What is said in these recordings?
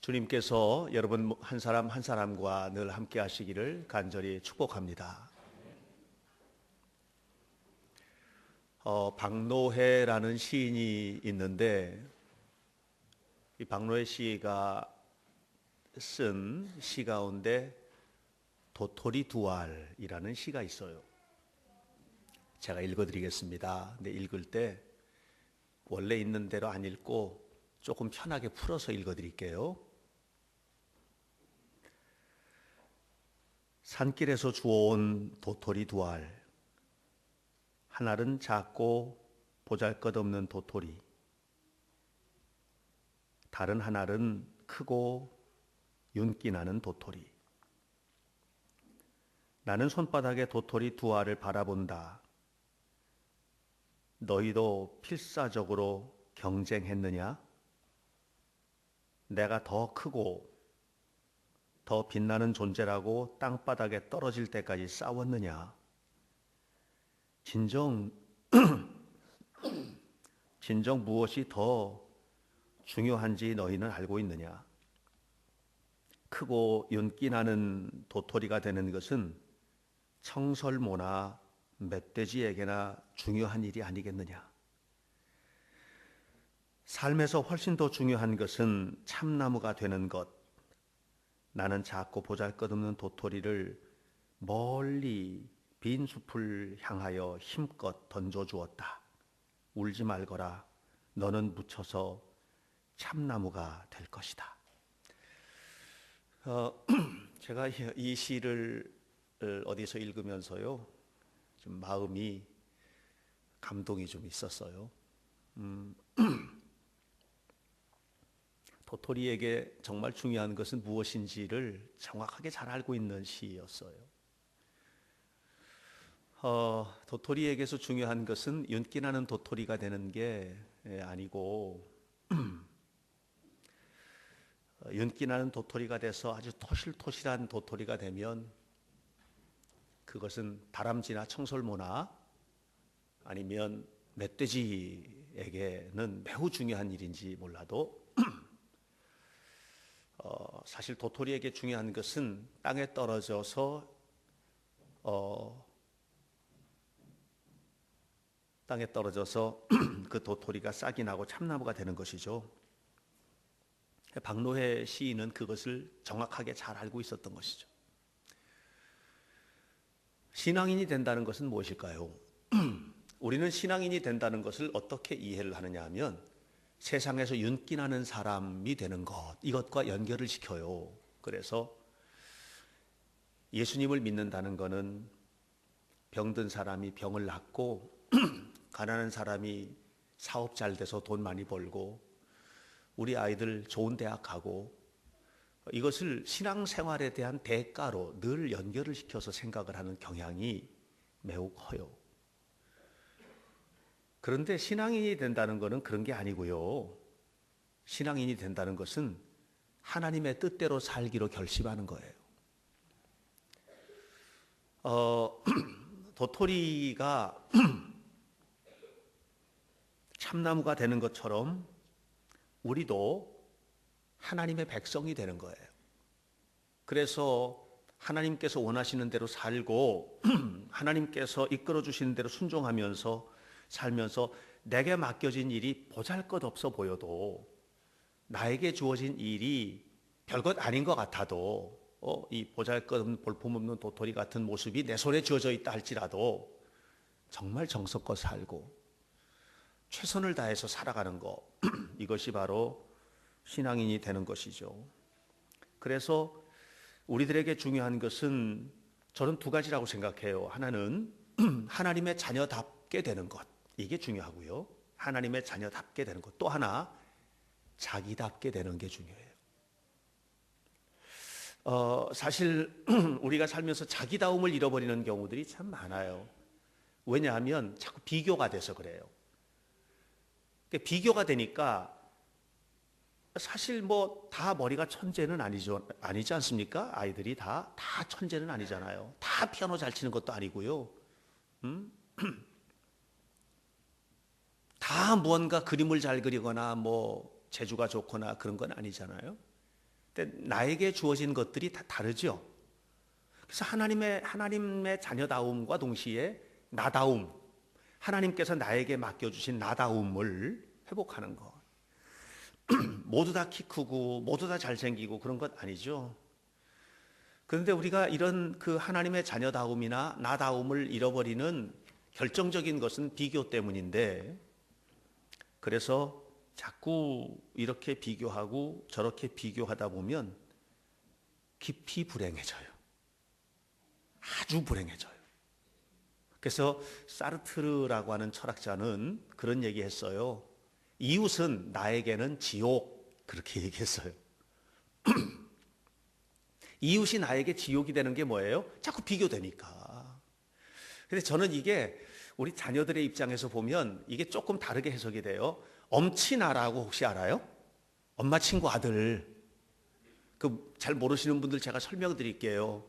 주님께서 여러분 한 사람 한 사람과 늘 함께 하시기를 간절히 축복합니다. 박노해라는 시인이 있는데 이 박노해 시가 쓴 시 가운데 도토리 두알이라는 시가 있어요. 제가 읽어드리겠습니다. 근데 읽을 때 원래 있는 대로 안 읽고 조금 편하게 풀어서 읽어드릴게요. 산길에서 주워온 도토리 두 알, 하나는 작고 보잘것없는 도토리, 다른 하나는 크고 윤기 나는 도토리. 나는 손바닥에 도토리 두 알을 바라본다. 너희도 필사적으로 경쟁했느냐? 내가 더 크고 더 빛나는 존재라고 땅바닥에 떨어질 때까지 싸웠느냐? 진정 무엇이 더 중요한지 너희는 알고 있느냐? 크고 윤기 나는 도토리가 되는 것은 청설모나 멧돼지에게나 중요한 일이 아니겠느냐? 삶에서 훨씬 더 중요한 것은 참나무가 되는 것. 나는 작고 보잘것없는 도토리를 멀리 빈 숲을 향하여 힘껏 던져주었다. 울지 말거라. 너는 묻혀서 참나무가 될 것이다. 제가 이 시를 어디서 읽으면서요, 좀 마음이 감동이 좀 있었어요. 도토리에게 정말 중요한 것은 무엇인지를 정확하게 잘 알고 있는 시였어요. 도토리에게서 중요한 것은 윤기 나는 도토리가 되는 게 아니고 윤기 나는 도토리가 돼서 아주 토실토실한 도토리가 되면 그것은 다람쥐나 청설모나 아니면 멧돼지에게는 매우 중요한 일인지 몰라도 사실 도토리에게 중요한 것은 땅에 떨어져서 그 도토리가 싹이 나고 참나무가 되는 것이죠. 박노해 시인은 그것을 정확하게 잘 알고 있었던 것이죠. 신앙인이 된다는 것은 무엇일까요? 우리는 신앙인이 된다는 것을 어떻게 이해를 하느냐 하면 세상에서 윤기 나는 사람이 되는 것, 이것과 연결을 시켜요. 그래서 예수님을 믿는다는 것은 병든 사람이 병을 낫고 가난한 사람이 사업 잘 돼서 돈 많이 벌고 우리 아이들 좋은 대학 가고 이것을 신앙생활에 대한 대가로 늘 연결을 시켜서 생각을 하는 경향이 매우 커요. 그런데 신앙인이 된다는 것은 그런 게 아니고요. 신앙인이 된다는 것은 하나님의 뜻대로 살기로 결심하는 거예요. 도토리가 참나무가 되는 것처럼 우리도 하나님의 백성이 되는 거예요. 그래서 하나님께서 원하시는 대로 살고 하나님께서 이끌어 주시는 대로 순종하면서 살면서 내게 맡겨진 일이 보잘것없어 보여도 나에게 주어진 일이 별것 아닌 것 같아도 이 보잘것없는 볼품없는 도토리 같은 모습이 내 손에 주어져 있다 할지라도 정말 정성껏 살고 최선을 다해서 살아가는 것, 이것이 바로 신앙인이 되는 것이죠. 그래서 우리들에게 중요한 것은 저는 두 가지라고 생각해요. 하나는 하나님의 자녀답게 되는 것, 이게 중요하고요. 하나님의 자녀답게 되는 것. 또 하나, 자기답게 되는 게 중요해요. 사실 우리가 살면서 자기다움을 잃어버리는 경우들이 참 많아요. 왜냐하면 자꾸 비교가 돼서 그래요. 비교가 되니까 사실 뭐 다 머리가 천재는 아니지 않습니까? 아이들이 다 천재는 아니잖아요. 다 피아노 잘 치는 것도 아니고요. 다 무언가 그림을 잘 그리거나 뭐 재주가 좋거나 그런 건 아니잖아요. 근데 나에게 주어진 것들이 다 다르죠. 그래서 하나님의 자녀다움과 동시에 나다움, 하나님께서 나에게 맡겨주신 나다움을 회복하는 것. 모두 다 키 크고 모두 다 잘생기고 그런 것 아니죠. 그런데 우리가 이런 그 하나님의 자녀다움이나 나다움을 잃어버리는 결정적인 것은 비교 때문인데, 그래서 자꾸 이렇게 비교하고 저렇게 비교하다 보면 깊이 불행해져요. 아주 불행해져요. 그래서 사르트르라고 하는 철학자는 그런 얘기했어요. 이웃은 나에게는 지옥, 그렇게 얘기했어요. 이웃이 나에게 지옥이 되는 게 뭐예요? 자꾸 비교되니까. 근데 저는 이게 우리 자녀들의 입장에서 보면 이게 조금 다르게 해석이 돼요. 엄친아라고 혹시 알아요? 엄마 친구 아들. 그 잘 모르시는 분들 제가 설명드릴게요.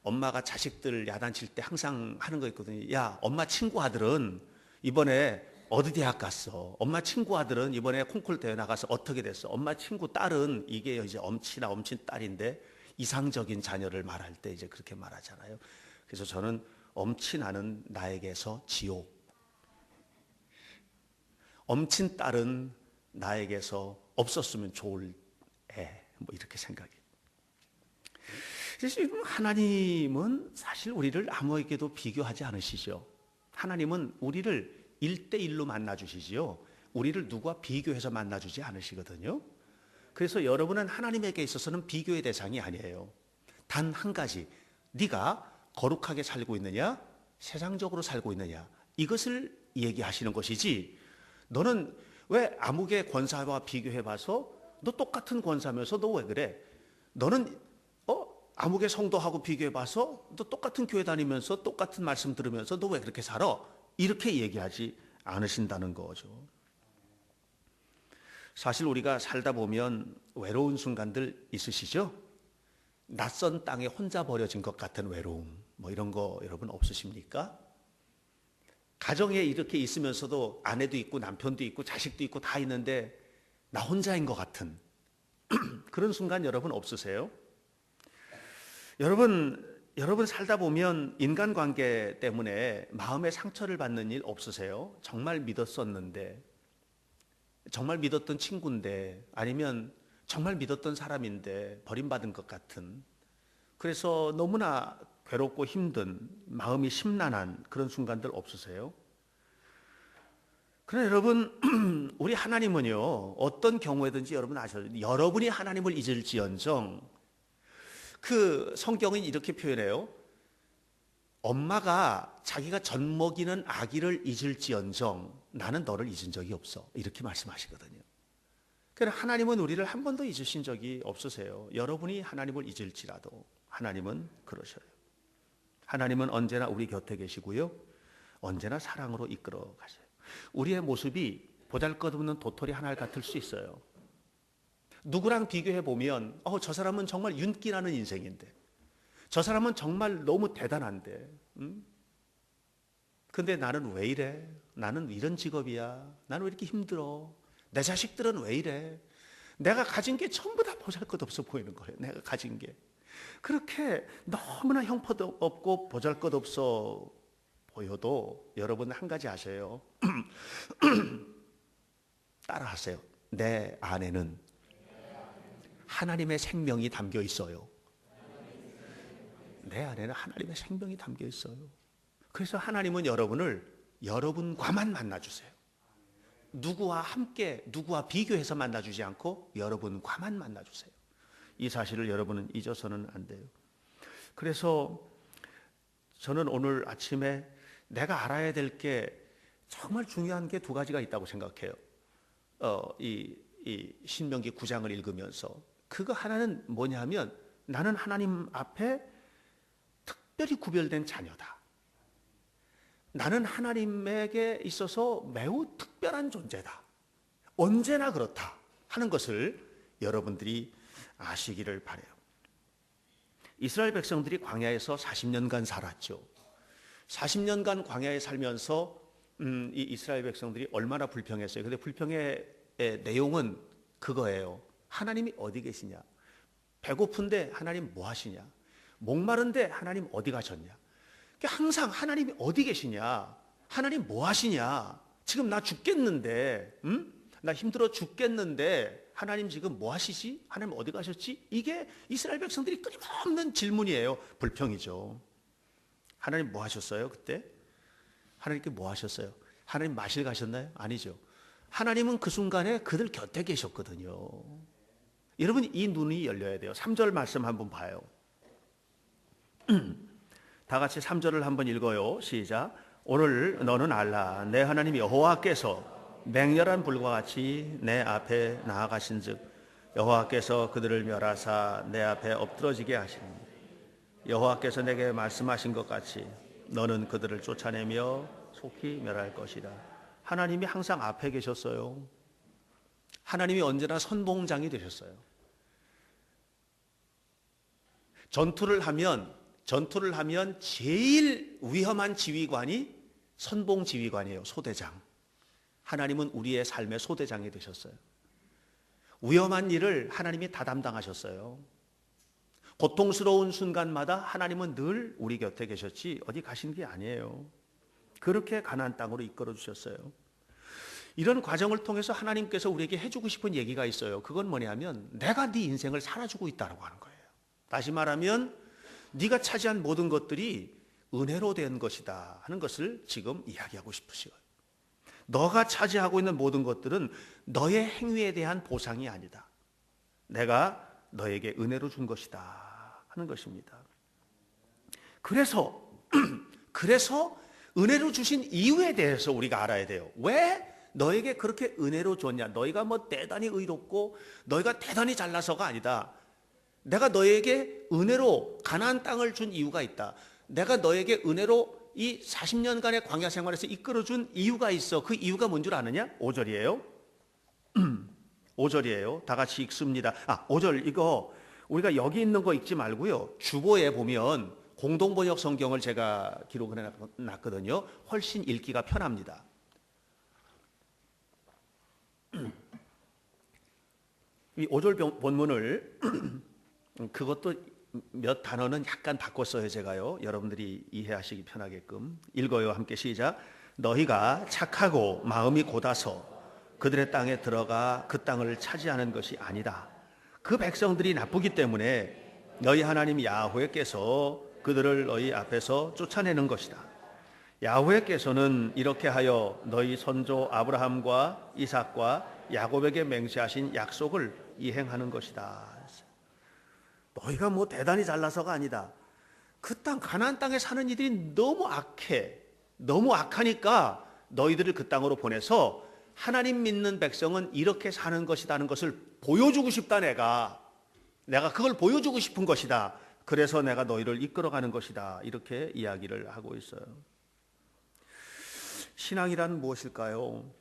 엄마가 자식들 야단칠 때 항상 하는 거 있거든요. 야, 엄마 친구 아들은 이번에 어디 대학 갔어? 엄마 친구 아들은 이번에 콩쿨 대회 나가서 어떻게 됐어? 엄마 친구 딸은, 이게 이제 엄친아, 엄친 딸인데 이상적인 자녀를 말할 때 이제 그렇게 말하잖아요. 그래서 저는 엄친아는 나에게서 지옥, 엄친 딸은 나에게서 없었으면 좋을 애, 뭐 이렇게 생각해요. 그래서 하나님은 사실 우리를 아무에게도 비교하지 않으시죠. 하나님은 우리를 1대1로 만나주시지요. 우리를 누구와 비교해서 만나주지 않으시거든요. 그래서 여러분은 하나님에게 있어서는 비교의 대상이 아니에요. 단 한 가지, 네가 거룩하게 살고 있느냐, 세상적으로 살고 있느냐, 이것을 얘기하시는 것이지, 너는 왜 암흑의 권사와 비교해봐서 너 똑같은 권사면서 너 왜 그래? 너는 암흑의 성도하고 비교해봐서 너 똑같은 교회 다니면서 똑같은 말씀 들으면서 너 왜 그렇게 살아? 이렇게 얘기하지 않으신다는 거죠. 사실 우리가 살다 보면 외로운 순간들 있으시죠? 낯선 땅에 혼자 버려진 것 같은 외로움, 뭐 이런 거 여러분 없으십니까? 가정에 이렇게 있으면서도 아내도 있고 남편도 있고 자식도 있고 다 있는데 나 혼자인 것 같은 그런 순간 여러분 없으세요? 여러분 살다 보면 인간관계 때문에 마음의 상처를 받는 일 없으세요? 정말 믿었었는데, 정말 믿었던 친구인데, 아니면 정말 믿었던 사람인데 버림받은 것 같은, 그래서 너무나 괴롭고 힘든, 마음이 심란한 그런 순간들 없으세요? 그러나 여러분, 우리 하나님은요, 어떤 경우에든지 여러분 아셔요. 여러분이 하나님을 잊을지언정, 그 성경은 이렇게 표현해요. 엄마가 자기가 젖먹이는 아기를 잊을지언정 나는 너를 잊은 적이 없어, 이렇게 말씀하시거든요. 그러나 하나님은 우리를 한 번도 잊으신 적이 없으세요. 여러분이 하나님을 잊을지라도 하나님은 그러셔요. 하나님은 언제나 우리 곁에 계시고요, 언제나 사랑으로 이끌어 가세요. 우리의 모습이 보잘것없는 도토리 한 알 같을 수 있어요. 누구랑 비교해 보면 저 사람은 정말 윤기나는 인생인데, 저 사람은 정말 너무 대단한데, 근데 나는 왜 이래? 나는 이런 직업이야. 나는 왜 이렇게 힘들어? 내 자식들은 왜 이래? 내가 가진 게 전부 다 보잘것없어 보이는 거예요. 내가 가진 게 그렇게 너무나 형편없고 보잘것없어 보여도 여러분 한 가지 아세요? 따라하세요. 내 안에는 하나님의 생명이 담겨 있어요. 내 안에는 하나님의 생명이 담겨 있어요. 그래서 하나님은 여러분을 여러분과만 만나주세요. 누구와 함께, 누구와 비교해서 만나주지 않고 여러분과만 만나주세요. 이 사실을 여러분은 잊어서는 안 돼요. 그래서 저는 오늘 아침에 내가 알아야 될 게 정말 중요한 게 두 가지가 있다고 생각해요. 이 신명기 9장을 읽으면서 그거 하나는 뭐냐면, 나는 하나님 앞에 특별히 구별된 자녀다. 나는 하나님에게 있어서 매우 특별한 존재다. 언제나 그렇다 하는 것을 여러분들이 아시기를 바라요. 이스라엘 백성들이 광야에서 40년간 살았죠. 40년간 광야에 살면서 이 이스라엘 백성들이 얼마나 불평했어요. 근데 불평의 내용은 그거예요. 하나님이 어디 계시냐? 배고픈데 하나님 뭐 하시냐? 목마른데 하나님 어디 가셨냐? 항상 하나님이 어디 계시냐? 하나님 뭐 하시냐? 지금 나 죽겠는데, 나 힘들어 죽겠는데 하나님 지금 뭐 하시지? 하나님 어디 가셨지? 이게 이스라엘 백성들이 끊임없는 질문이에요. 불평이죠. 하나님 뭐 하셨어요 그때? 하나님께 뭐 하셨어요? 하나님 마실 가셨나요? 아니죠. 하나님은 그 순간에 그들 곁에 계셨거든요. 여러분 이 눈이 열려야 돼요. 3절 말씀 한번 봐요. 다 같이 3절을 한번 읽어요. 시작. 오늘 너는 알라 내 하나님 여호와께서 맹렬한 불과 같이 내 앞에 나아가신즉 여호와께서 그들을 멸하사 내 앞에 엎드러지게 하시니 여호와께서 내게 말씀하신 것 같이 너는 그들을 쫓아내며 속히 멸할 것이다. 하나님이 항상 앞에 계셨어요. 하나님이 언제나 선봉장이 되셨어요. 전투를 하면 제일 위험한 지휘관이 선봉 지휘관이에요. 소대장. 하나님은 우리의 삶의 소대장이 되셨어요. 위험한 일을 하나님이 다 담당하셨어요. 고통스러운 순간마다 하나님은 늘 우리 곁에 계셨지 어디 가신 게 아니에요. 그렇게 가나안 땅으로 이끌어 주셨어요. 이런 과정을 통해서 하나님께서 우리에게 해주고 싶은 얘기가 있어요. 그건 뭐냐면 내가 네 인생을 살아주고 있다고 하는 거예요. 다시 말하면 네가 차지한 모든 것들이 은혜로 된 것이다 하는 것을 지금 이야기하고 싶으시고요. 너가 차지하고 있는 모든 것들은 너의 행위에 대한 보상이 아니다. 내가 너에게 은혜로 준 것이다 하는 것입니다. 그래서 은혜로 주신 이유에 대해서 우리가 알아야 돼요. 왜 너에게 그렇게 은혜로 줬냐? 너희가 뭐 대단히 의롭고 너희가 대단히 잘나서가 아니다. 내가 너에게 은혜로 가나안 땅을 준 이유가 있다. 내가 너에게 은혜로 이 40년간의 광야 생활에서 이끌어준 이유가 있어. 그 이유가 뭔 줄 아느냐? 5절이에요. 5절이에요. 다 같이 읽습니다. 5절 이거 우리가 여기 있는 거 읽지 말고요. 주보에 보면 공동번역 성경을 제가 기록을 해놨거든요. 훨씬 읽기가 편합니다. 이 5절 본문을 그것도 몇 단어는 약간 바꿨어요. 제가요. 여러분들이 이해하시기 편하게끔 읽어요. 함께 시작. 너희가 착하고 마음이 곧아서 그들의 땅에 들어가 그 땅을 차지하는 것이 아니다. 그 백성들이 나쁘기 때문에 너희 하나님 야훼께서 그들을 너희 앞에서 쫓아내는 것이다. 야훼께서는 이렇게 하여 너희 선조 아브라함과 이삭과 야곱에게 맹세하신 약속을 이행하는 것이다. 너희가 뭐 대단히 잘나서가 아니다. 그 땅 가나안 땅에 사는 이들이 너무 악해. 너무 악하니까 너희들을 그 땅으로 보내서 하나님 믿는 백성은 이렇게 사는 것이라는 것을 보여주고 싶다. 내가 그걸 보여주고 싶은 것이다. 그래서 내가 너희를 이끌어가는 것이다. 이렇게 이야기를 하고 있어요. 신앙이란 무엇일까요?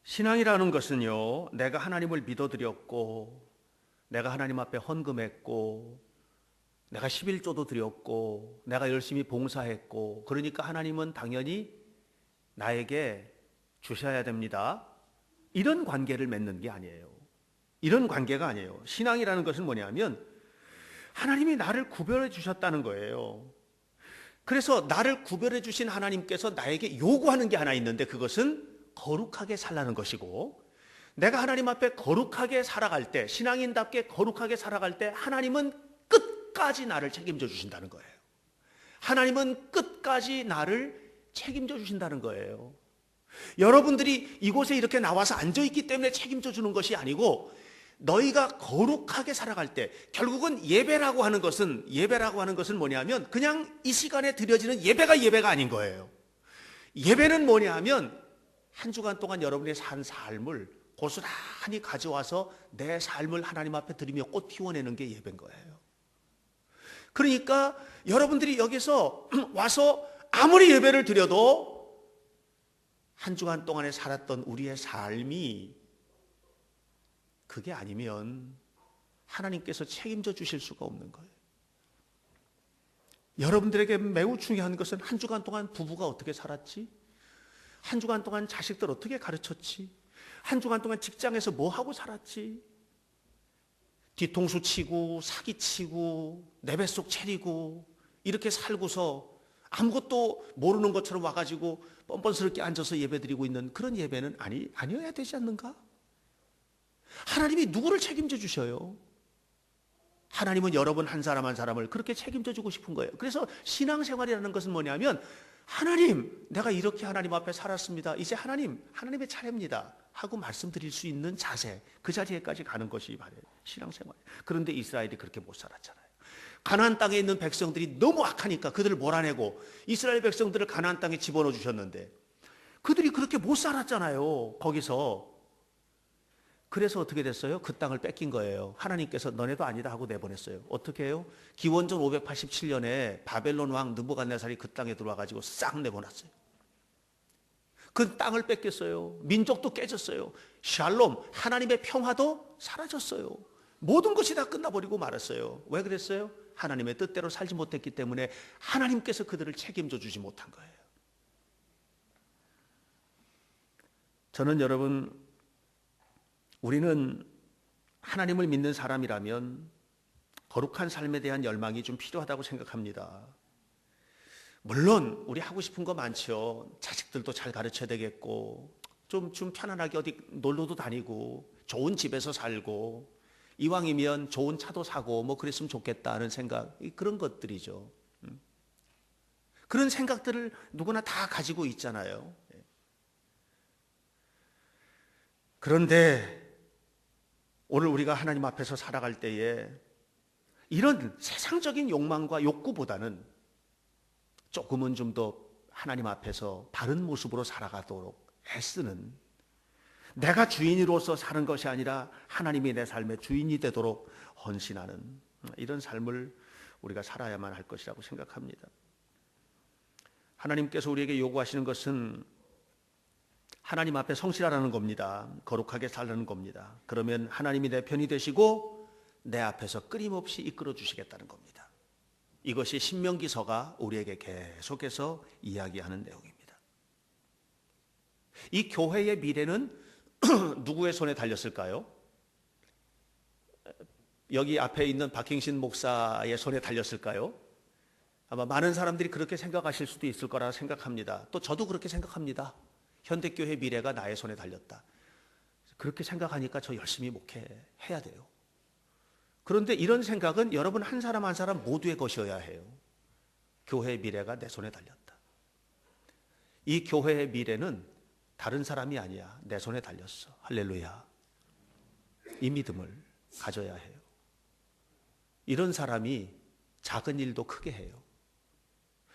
신앙이라는 것은요, 내가 하나님을 믿어드렸고 내가 하나님 앞에 헌금했고 내가 11조도 드렸고 내가 열심히 봉사했고 그러니까 하나님은 당연히 나에게 주셔야 됩니다. 이런 관계를 맺는 게 아니에요. 이런 관계가 아니에요. 신앙이라는 것은 뭐냐면 하나님이 나를 구별해 주셨다는 거예요. 그래서 나를 구별해 주신 하나님께서 나에게 요구하는 게 하나 있는데 그것은 거룩하게 살라는 것이고 내가 하나님 앞에 거룩하게 살아갈 때 신앙인답게 거룩하게 살아갈 때 하나님은 끝까지 나를 책임져 주신다는 거예요. 하나님은 끝까지 나를 책임져 주신다는 거예요. 여러분들이 이곳에 이렇게 나와서 앉아있기 때문에 책임져 주는 것이 아니고 너희가 거룩하게 살아갈 때 결국은 예배라고 하는 것은 뭐냐면 그냥 이 시간에 드려지는 예배가 아닌 거예요. 예배는 뭐냐면 한 주간 동안 여러분이 산 삶을 고스란히 가져와서 내 삶을 하나님 앞에 드리며 꽃 피워내는 게 예배인 거예요. 그러니까 여러분들이 여기서 와서 아무리 예배를 드려도 한 주간 동안에 살았던 우리의 삶이 그게 아니면 하나님께서 책임져 주실 수가 없는 거예요. 여러분들에게 매우 중요한 것은 한 주간 동안 부부가 어떻게 살았지? 한 주간 동안 자식들 어떻게 가르쳤지? 한 주간 동안 직장에서 뭐 하고 살았지? 뒤통수 치고 사기치고 내 뱃속 차리고 이렇게 살고서 아무것도 모르는 것처럼 와가지고 뻔뻔스럽게 앉아서 예배드리고 있는 그런 예배는 아니어야 되지 않는가? 하나님이 누구를 책임져 주셔요? 하나님은 여러분 한 사람 한 사람을 그렇게 책임져 주고 싶은 거예요. 그래서 신앙생활이라는 것은 뭐냐면 하나님, 내가 이렇게 하나님 앞에 살았습니다. 이제 하나님의 차례입니다 하고 말씀드릴 수 있는 자세, 그 자리에까지 가는 것이 바로 신앙생활. 그런데 이스라엘이 그렇게 못 살았잖아요. 가나안 땅에 있는 백성들이 너무 악하니까 그들을 몰아내고 이스라엘 백성들을 가나안 땅에 집어넣어 주셨는데 그들이 그렇게 못 살았잖아요, 거기서. 그래서 어떻게 됐어요? 그 땅을 뺏긴 거예요. 하나님께서 너네도 아니다 하고 내보냈어요. 어떻게 해요? 기원전 587년에 바벨론 왕 느부갓네살이 그 땅에 들어와가지고 싹 내보냈어요. 그 땅을 뺏겼어요. 민족도 깨졌어요. 샬롬, 하나님의 평화도 사라졌어요. 모든 것이 다 끝나버리고 말았어요. 왜 그랬어요? 하나님의 뜻대로 살지 못했기 때문에 하나님께서 그들을 책임져 주지 못한 거예요. 저는 여러분, 우리는 하나님을 믿는 사람이라면 거룩한 삶에 대한 열망이 좀 필요하다고 생각합니다. 물론 우리 하고 싶은 거 많죠. 자식들도 잘 가르쳐야 되겠고 좀 편안하게 어디 놀러도 다니고 좋은 집에서 살고 이왕이면 좋은 차도 사고 뭐 그랬으면 좋겠다는 생각, 그런 것들이죠. 그런 생각들을 누구나 다 가지고 있잖아요. 그런데 오늘 우리가 하나님 앞에서 살아갈 때에 이런 세상적인 욕망과 욕구보다는 조금은 좀 더 하나님 앞에서 바른 모습으로 살아가도록 애쓰는, 내가 주인으로서 사는 것이 아니라 하나님이 내 삶의 주인이 되도록 헌신하는 이런 삶을 우리가 살아야만 할 것이라고 생각합니다. 하나님께서 우리에게 요구하시는 것은 하나님 앞에 성실하라는 겁니다. 거룩하게 살라는 겁니다. 그러면 하나님이 내 편이 되시고 내 앞에서 끊임없이 이끌어 주시겠다는 겁니다. 이것이 신명기서가 우리에게 계속해서 이야기하는 내용입니다. 이 교회의 미래는 누구의 손에 달렸을까요? 여기 앞에 있는 박행신 목사의 손에 달렸을까요? 아마 많은 사람들이 그렇게 생각하실 수도 있을 거라 생각합니다. 또 저도 그렇게 생각합니다. 현대교회 미래가 나의 손에 달렸다. 그렇게 생각하니까 저 열심히 목회해야 돼요. 그런데 이런 생각은 여러분 한 사람 한 사람 모두의 것이어야 해요. 교회의 미래가 내 손에 달렸다. 이 교회의 미래는 다른 사람이 아니야. 내 손에 달렸어. 할렐루야. 이 믿음을 가져야 해요. 이런 사람이 작은 일도 크게 해요.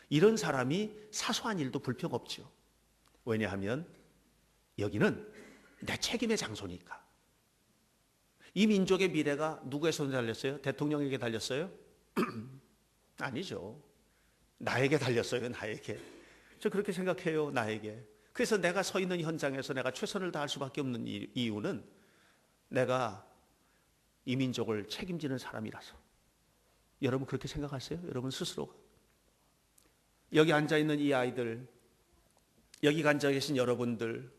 이런 사람이 사소한 일도 불평 없죠. 왜냐하면 여기는 내 책임의 장소니까. 이 민족의 미래가 누구의 손에 달렸어요? 대통령에게 달렸어요? 아니죠. 나에게 달렸어요. 나에게. 저 그렇게 생각해요. 나에게. 그래서 내가 서 있는 현장에서 내가 최선을 다할 수밖에 없는 이유는 내가 이 민족을 책임지는 사람이라서. 여러분 그렇게 생각하세요? 여러분 스스로가. 여기 앉아있는 이 아이들, 여기 앉아 계신 여러분들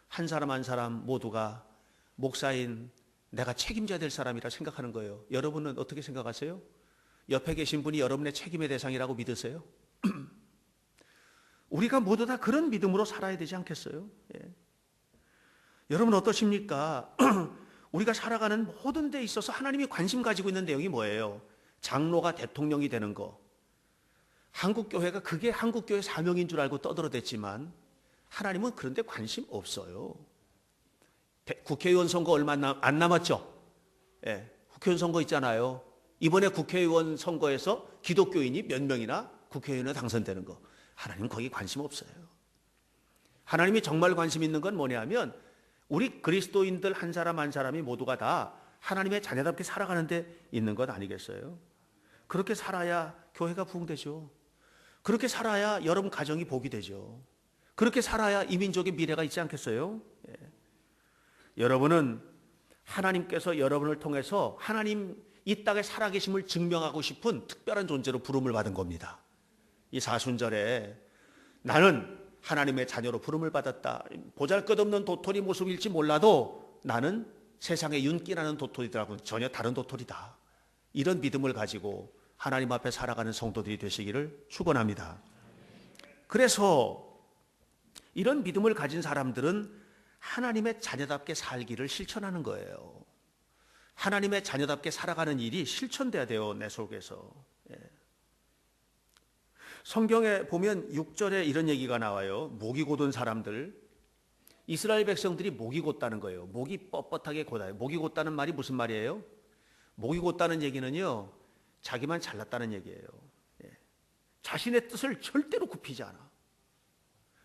한 사람 한 사람 모두가 목사인 내가 책임져야 될 사람이라 생각하는 거예요. 여러분은 어떻게 생각하세요? 옆에 계신 분이 여러분의 책임의 대상이라고 믿으세요? 우리가 모두 다 그런 믿음으로 살아야 되지 않겠어요? 예. 여러분 어떠십니까? 우리가 살아가는 모든 데 있어서 하나님이 관심 가지고 있는 내용이 뭐예요? 장로가 대통령이 되는 거. 한국교회가 그게 한국교회 사명인 줄 알고 떠들어댔지만 하나님은 그런 데 관심 없어요. 국회의원 선거 얼마 안 남았죠? 예, 국회의원 선거 있잖아요. 이번에 국회의원 선거에서 기독교인이 몇 명이나 국회의원에 당선되는 거. 하나님은 거기 관심 없어요. 하나님이 정말 관심 있는 건 뭐냐면 우리 그리스도인들 한 사람 한 사람이 모두가 다 하나님의 자녀답게 살아가는 데 있는 것 아니겠어요? 그렇게 살아야 교회가 부흥되죠. 그렇게 살아야 여러분 가정이 복이 되죠. 그렇게 살아야 이 민족의 미래가 있지 않겠어요? 예. 여러분은 하나님께서 여러분을 통해서 하나님 이 땅에 살아계심을 증명하고 싶은 특별한 존재로 부름을 받은 겁니다. 이 사순절에 나는 하나님의 자녀로 부름을 받았다. 보잘것없는 도토리 모습일지 몰라도 나는 세상에 윤기나는 도토리들하고는 전혀 다른 도토리다. 이런 믿음을 가지고 하나님 앞에 살아가는 성도들이 되시기를 축원합니다. 그래서 이런 믿음을 가진 사람들은 하나님의 자녀답게 살기를 실천하는 거예요. 하나님의 자녀답게 살아가는 일이 실천돼야 돼요, 내 속에서. 성경에 보면 6절에 이런 얘기가 나와요. 목이 곧은 사람들, 이스라엘 백성들이 목이 곧다는 거예요. 목이 뻣뻣하게 곧아요. 목이 곧다는 말이 무슨 말이에요? 목이 곧다는 얘기는요, 자기만 잘났다는 얘기예요. 자신의 뜻을 절대로 굽히지 않아.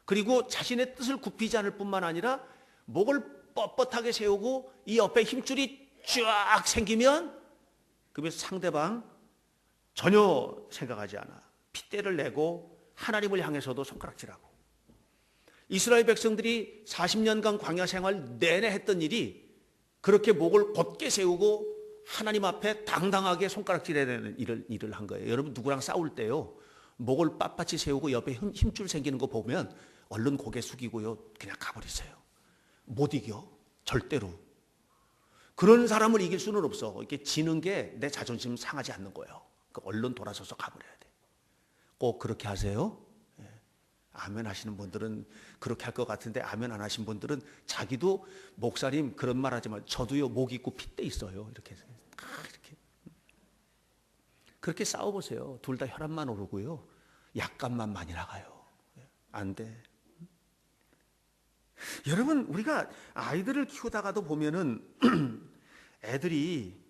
그리고 자신의 뜻을 굽히지 않을 뿐만 아니라 목을 뻣뻣하게 세우고 이 옆에 힘줄이 쫙 생기면 그러면 상대방 전혀 생각하지 않아. 핏대를 내고 하나님을 향해서도 손가락질하고. 이스라엘 백성들이 40년간 광야 생활 내내 했던 일이 그렇게 목을 곧게 세우고 하나님 앞에 당당하게 손가락질해야 되는 일을 한 거예요. 여러분 누구랑 싸울 때요, 목을 빳빳이 세우고 옆에 힘줄 생기는 거 보면 얼른 고개 숙이고요, 그냥 가버리세요. 못 이겨, 절대로. 그런 사람을 이길 수는 없어. 이렇게 지는 게 내 자존심 상하지 않는 거예요. 얼른 돌아서서 가버려야 돼. 꼭 그렇게 하세요. 아멘 하시는 분들은 그렇게 할 것 같은데, 아멘 안 하신 분들은 자기도 목사님 그런 말 하지만 저도요 목 있고 핏대 있어요. 이렇게 그렇게 싸워보세요. 둘 다 혈압만 오르고요, 약값만 많이 나가요. 안 돼. 여러분, 우리가 아이들을 키우다가도 보면은 애들이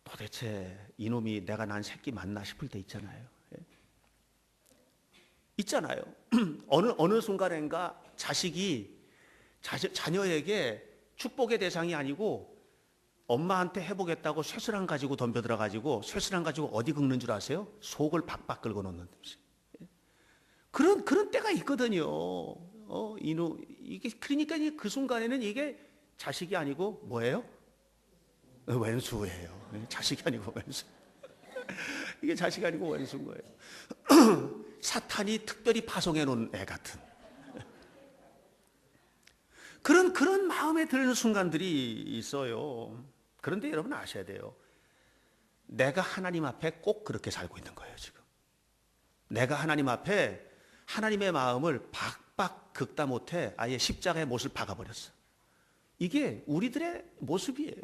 도대체 이놈이 내가 난 새끼 맞나 싶을 때 있잖아요. 있잖아요. 어느 순간인가 자녀에게 축복의 대상이 아니고 엄마한테 해보겠다고 쇠스랑 가지고 덤벼들어 가지고 쇠스랑 가지고 어디 긁는 줄 아세요? 속을 박박 긁어 놓는 듯이. 그런 때가 있거든요. 이게 그러니까 그 순간에는 이게 자식이 아니고 뭐예요? 왼수예요. 자식이 아니고 왼수. 이게 자식이 아니고 왼수인 거예요. 사탄이 특별히 파송해 놓은 애 같은 그런 마음에 드는 순간들이 있어요. 그런데 여러분 아셔야 돼요. 내가 하나님 앞에 꼭 그렇게 살고 있는 거예요, 지금. 내가 하나님 앞에 하나님의 마음을 박박 긁다 못해 아예 십자가의 못을 박아버렸어. 이게 우리들의 모습이에요.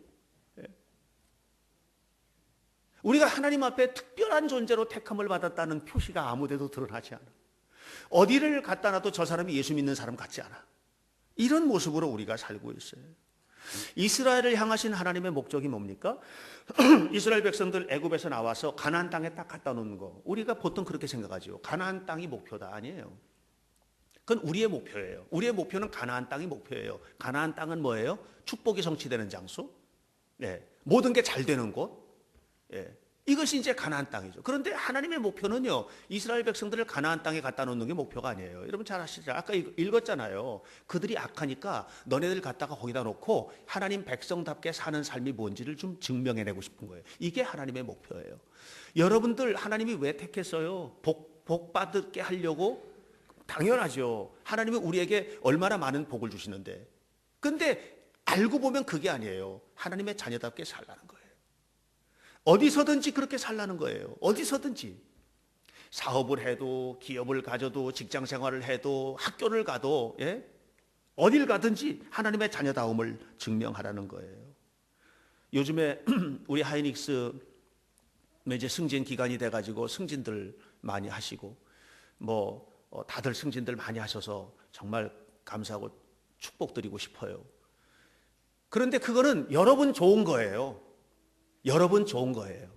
우리가 하나님 앞에 특별한 존재로 택함을 받았다는 표시가 아무데도 드러나지 않아. 어디를 갖다 놔도 저 사람이 예수 믿는 사람 같지 않아. 이런 모습으로 우리가 살고 있어요. 이스라엘을 향하신 하나님의 목적이 뭡니까? 이스라엘 백성들 애굽에서 나와서 가나안 땅에 딱 갖다 놓는 거. 우리가 보통 그렇게 생각하죠. 가나안 땅이 목표다. 아니에요. 그건 우리의 목표예요. 우리의 목표는 가나안 땅이 목표예요. 가나안 땅은 뭐예요? 축복이 성취되는 장소. 모든 게 잘 되는 곳. 이것이 이제 가나안 땅이죠. 그런데 하나님의 목표는요, 이스라엘 백성들을 가나안 땅에 갖다 놓는 게 목표가 아니에요. 여러분 잘 아시죠? 아까 읽었잖아요. 그들이 악하니까 너네들 갖다가 거기다 놓고 하나님 백성답게 사는 삶이 뭔지를 좀 증명해내고 싶은 거예요. 이게 하나님의 목표예요. 여러분들 하나님이 왜 택했어요? 복 받게 하려고? 당연하죠. 하나님은 우리에게 얼마나 많은 복을 주시는데. 근데 알고 보면 그게 아니에요. 하나님의 자녀답게 살라는 거예요. 어디서든지 그렇게 살라는 거예요. 어디서든지. 사업을 해도, 기업을 가져도, 직장 생활을 해도, 학교를 가도, 어딜 가든지 하나님의 자녀다움을 증명하라는 거예요. 요즘에 우리 하이닉스 이제 승진 기간이 돼가지고 승진들 많이 하시고, 다들 승진들 많이 하셔서 정말 감사하고 축복드리고 싶어요. 그런데 그거는 여러분 좋은 거예요. 여러분 좋은 거예요.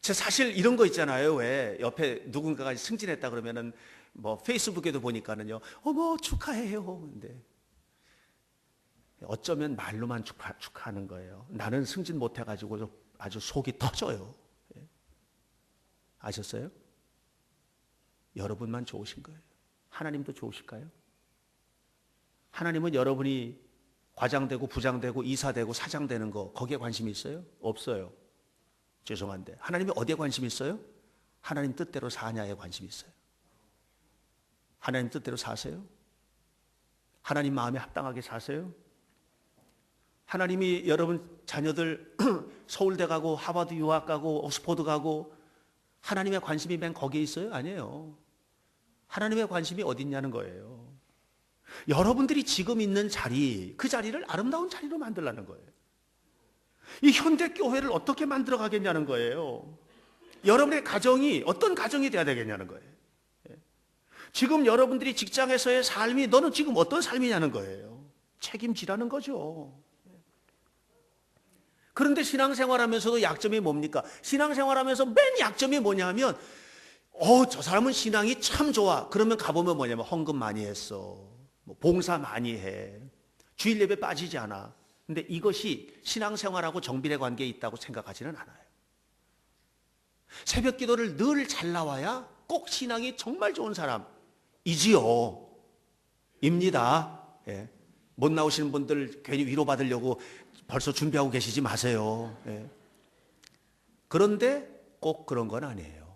사실 이런 거 있잖아요. 왜 옆에 누군가가 승진했다 그러면은 페이스북에도 보니까는요. 축하해요. 근데 어쩌면 말로만 축하하는 거예요. 나는 승진 못 해가지고 아주 속이 터져요. 아셨어요? 여러분만 좋으신 거예요. 하나님도 좋으실까요? 하나님은 여러분이 과장되고 부장되고 이사되고 사장되는 거 거기에 관심이 있어요? 없어요. 죄송한데 하나님이 어디에 관심이 있어요? 하나님 뜻대로 사냐에 관심이 있어요. 하나님 뜻대로 사세요? 하나님 마음에 합당하게 사세요? 하나님이 여러분 자녀들 서울대 가고 하버드 유학 가고 옥스퍼드 가고 하나님의 관심이 맨 거기에 있어요? 아니에요. 하나님의 관심이 어디 있냐는 거예요. 여러분들이 지금 있는 자리, 그 자리를 아름다운 자리로 만들라는 거예요. 이 현대교회를 어떻게 만들어 가겠냐는 거예요. 여러분의 가정이 어떤 가정이 돼야 되겠냐는 거예요. 지금 여러분들이 직장에서의 삶이 너는 지금 어떤 삶이냐는 거예요. 책임지라는 거죠. 그런데 신앙생활하면서도 약점이 뭡니까? 신앙생활하면서 맨 약점이 뭐냐면 저 사람은 신앙이 참 좋아. 그러면 가보면 뭐냐면 헌금 많이 했어. 봉사 많이 해. 주일 예배 빠지지 않아. 근데 이것이 신앙생활하고 정비례 관계에 있다고 생각하지는 않아요. 새벽 기도를 늘 잘 나와야 꼭 신앙이 정말 좋은 사람이지요. 입니다. 예. 못 나오시는 분들 괜히 위로받으려고 벌써 준비하고 계시지 마세요. 예. 그런데 꼭 그런 건 아니에요.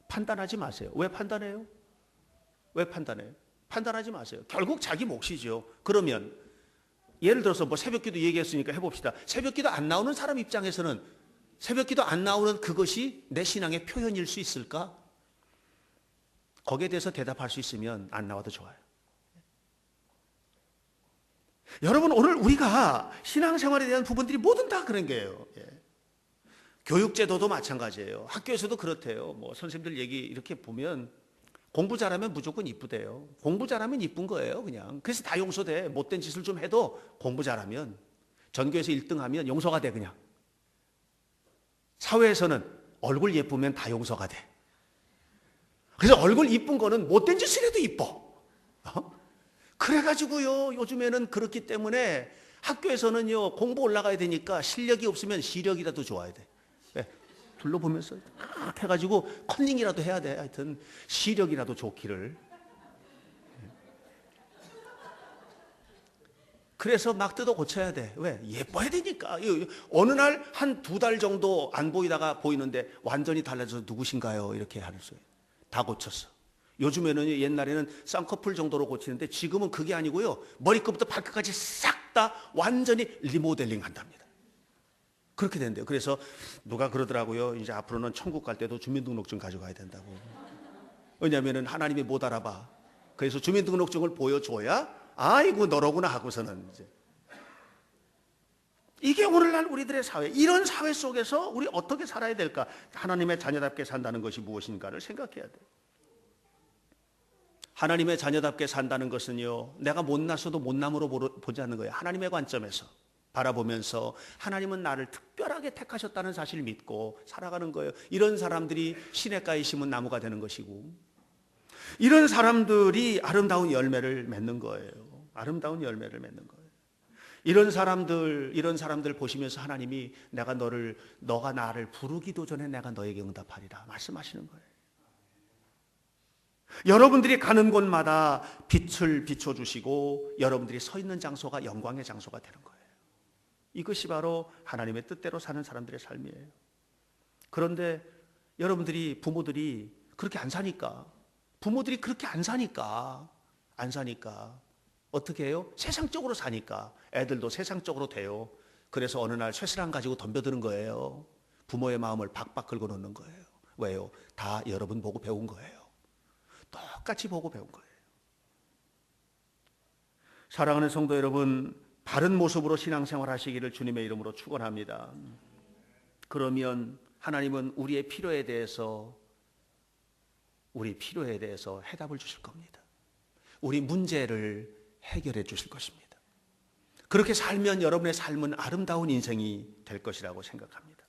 판단하지 마세요. 왜 판단해요? 왜 판단해요? 판단하지 마세요. 결국 자기 몫이죠. 그러면 예를 들어서 뭐 새벽기도 얘기했으니까 해봅시다. 새벽기도 안 나오는 사람 입장에서는 새벽기도 안 나오는 그것이 내 신앙의 표현일 수 있을까? 거기에 대해서 대답할 수 있으면 안 나와도 좋아요. 여러분, 오늘 우리가 신앙생활에 대한 부분들이 모든 다 그런 거예요. 예. 교육제도도 마찬가지예요. 학교에서도 그렇대요. 뭐 선생님들 얘기 이렇게 보면 공부 잘하면 무조건 이쁘대요. 공부 잘하면 이쁜 거예요, 그냥. 그래서 다 용서돼. 못된 짓을 좀 해도 공부 잘하면, 전교에서 1등하면 용서가 돼, 그냥. 사회에서는 얼굴 예쁘면 다 용서가 돼. 그래서 얼굴 이쁜 거는 못된 짓을 해도 이뻐. 그래가지고요, 요즘에는 그렇기 때문에 학교에서는요, 공부 올라가야 되니까 실력이 없으면 시력이라도 좋아야 돼. 네, 둘러보면서 딱 해가지고 컨닝이라도 해야 돼. 하여튼 시력이라도 좋기를. 그래서 막 뜯어 고쳐야 돼. 왜? 예뻐야 되니까. 어느 날 한 2달 정도 안 보이다가 보이는데 완전히 달라져서 누구신가요? 이렇게 하는 소리. 다 고쳤어. 요즘에는 옛날에는 쌍꺼풀 정도로 고치는데 지금은 그게 아니고요. 머리끝부터 발끝까지 싹 다 완전히 리모델링 한답니다. 그렇게 된대요. 그래서 누가 그러더라고요. 이제 앞으로는 천국 갈 때도 주민등록증 가져가야 된다고. 왜냐하면 하나님이 못 알아봐. 그래서 주민등록증을 보여줘야 아이고 너로구나 하고서는 이제. 이게 오늘날 우리들의 사회. 이런 사회 속에서 우리 어떻게 살아야 될까? 하나님의 자녀답게 산다는 것이 무엇인가를 생각해야 돼요. 하나님의 자녀답게 산다는 것은요, 내가 못났어도 못남으로 보자는 거예요. 하나님의 관점에서 바라보면서 하나님은 나를 특별하게 택하셨다는 사실을 믿고 살아가는 거예요. 이런 사람들이 시냇가에 심은 나무가 되는 것이고, 이런 사람들이 아름다운 열매를 맺는 거예요. 아름다운 열매를 맺는 거예요. 이런 사람들 보시면서 하나님이 너가 나를 부르기도 전에 내가 너에게 응답하리라 말씀하시는 거예요. 여러분들이 가는 곳마다 빛을 비춰주시고 여러분들이 서 있는 장소가 영광의 장소가 되는 거예요. 이것이 바로 하나님의 뜻대로 사는 사람들의 삶이에요. 그런데 여러분들이 부모들이 그렇게 안 사니까 어떻게 해요? 세상적으로 사니까 애들도 세상적으로 돼요. 그래서 어느 날 쇠스랑 가지고 덤벼드는 거예요. 부모의 마음을 박박 긁어 놓는 거예요. 왜요? 다 여러분 보고 배운 거예요. 똑같이 보고 배운 거예요. 사랑하는 성도 여러분, 바른 모습으로 신앙생활 하시기를 주님의 이름으로 축원합니다. 그러면 하나님은 우리 필요에 대해서 해답을 주실 겁니다. 우리 문제를 해결해 주실 것입니다. 그렇게 살면 여러분의 삶은 아름다운 인생이 될 것이라고 생각합니다.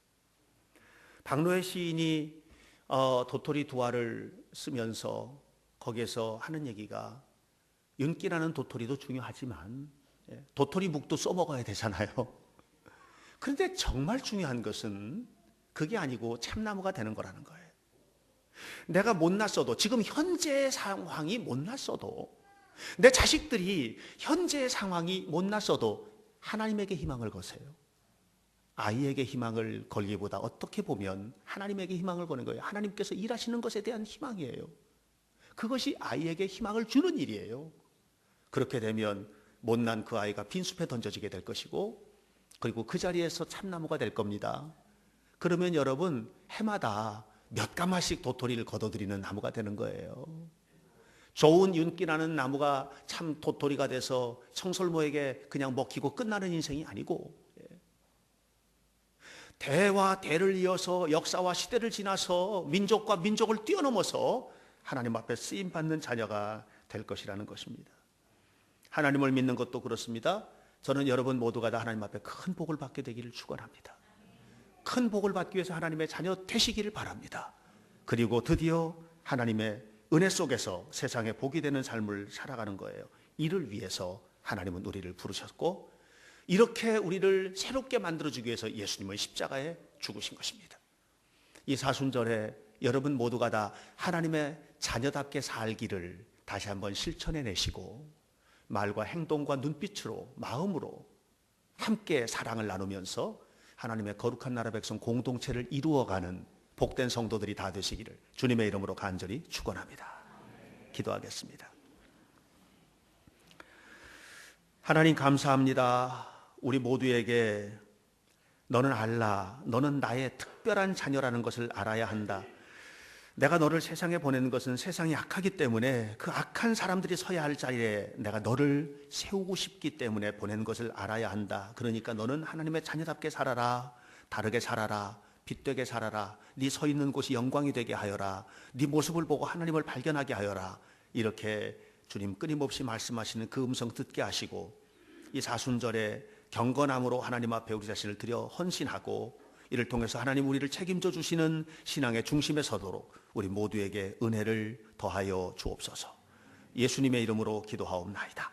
박노해 시인이 도토리 두화를 쓰면서 거기에서 하는 얘기가, 윤기나는 도토리도 중요하지만 도토리 묵도 써먹어야 되잖아요. 그런데 정말 중요한 것은 그게 아니고 참나무가 되는 거라는 거예요. 내가 못났어도, 지금 현재의 상황이 못났어도, 내 자식들이 현재의 상황이 못났어도 하나님에게 희망을 거세요. 아이에게 희망을 걸기보다 어떻게 보면 하나님에게 희망을 거는 거예요. 하나님께서 일하시는 것에 대한 희망이에요. 그것이 아이에게 희망을 주는 일이에요. 그렇게 되면 못난 그 아이가 빈숲에 던져지게 될 것이고, 그리고 그 자리에서 참나무가 될 겁니다. 그러면 여러분, 해마다 몇 가마씩 도토리를 걷어들이는 나무가 되는 거예요. 좋은 윤기 나는 나무가 참 도토리가 돼서 청설모에게 그냥 먹히고 끝나는 인생이 아니고, 대와 대를 이어서 역사와 시대를 지나서 민족과 민족을 뛰어넘어서 하나님 앞에 쓰임받는 자녀가 될 것이라는 것입니다. 하나님을 믿는 것도 그렇습니다. 저는 여러분 모두가 다 하나님 앞에 큰 복을 받게 되기를 축원합니다. 큰 복을 받기 위해서 하나님의 자녀 되시기를 바랍니다. 그리고 드디어 하나님의 은혜 속에서 세상에 복이 되는 삶을 살아가는 거예요. 이를 위해서 하나님은 우리를 부르셨고, 이렇게 우리를 새롭게 만들어주기 위해서 예수님은 십자가에 죽으신 것입니다. 이 사순절에 여러분 모두가 다 하나님의 자녀답게 살기를 다시 한번 실천해 내시고, 말과 행동과 눈빛으로, 마음으로 함께 사랑을 나누면서 하나님의 거룩한 나라 백성 공동체를 이루어가는 복된 성도들이 다 되시기를 주님의 이름으로 간절히 축원합니다. 기도하겠습니다. 하나님 감사합니다. 우리 모두에게 너는 알라, 너는 나의 특별한 자녀라는 것을 알아야 한다. 내가 너를 세상에 보내는 것은 세상이 악하기 때문에 그 악한 사람들이 서야 할 자리에 내가 너를 세우고 싶기 때문에 보낸 것을 알아야 한다. 그러니까 너는 하나님의 자녀답게 살아라. 다르게 살아라. 빛되게 살아라. 네 서 있는 곳이 영광이 되게 하여라. 네 모습을 보고 하나님을 발견하게 하여라. 이렇게 주님 끊임없이 말씀하시는 그 음성 듣게 하시고, 이 사순절에 경건함으로 하나님 앞에 우리 자신을 드려 헌신하고, 이를 통해서 하나님 우리를 책임져 주시는 신앙의 중심에 서도록 우리 모두에게 은혜를 더하여 주옵소서. 예수님의 이름으로 기도하옵나이다.